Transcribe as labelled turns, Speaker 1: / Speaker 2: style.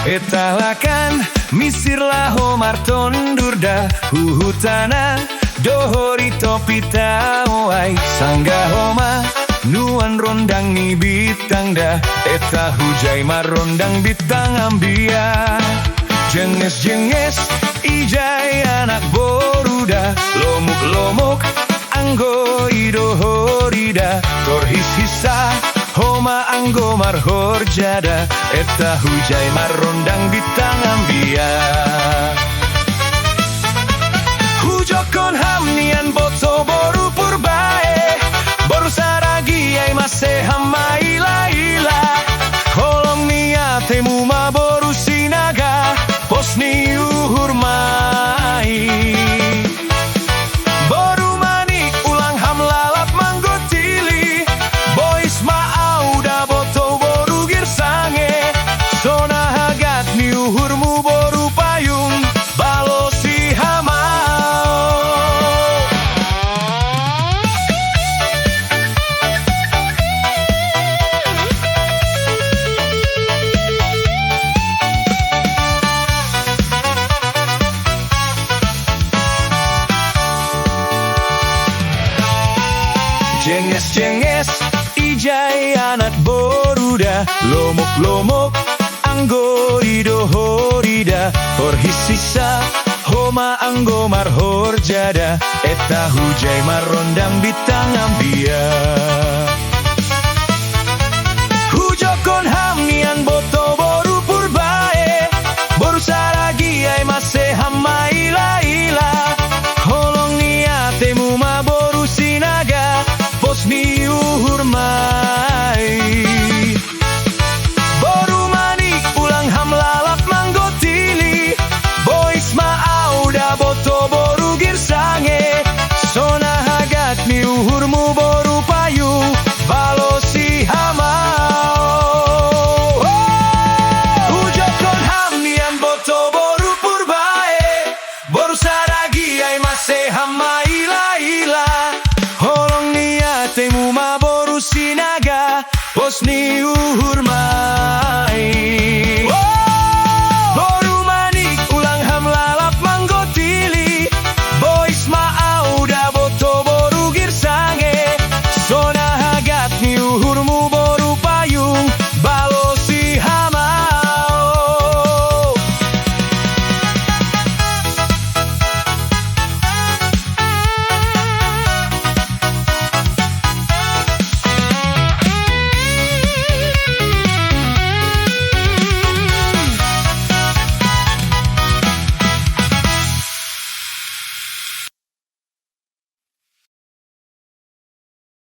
Speaker 1: Etalakan misirlah homar tondurda huhutana dohori topita oai sangga homa nuan rondang ni bitangda eta hujai marondang bitang ambia jenges-jenges ijai anak boruda lomuk-lomuk anggo idohorida torhis-hisa homa anggo marhorjada eta hujai marondang bitang ambia hujokon hamnian boto boru purbae boru saragi ai mase hama ila-ila kolom niatemu ma boru sinaga posni uhurmai boru manik ulang ham lalap manggotili bois maauda boto boru girsange sona hagat ni uhurmu boru payung balosi hamau jenges-jenges ijai anak boruda lomok-lomok anggo idohorida horhisisa homa anggo marhorjada eta hujai marondang bitang ambia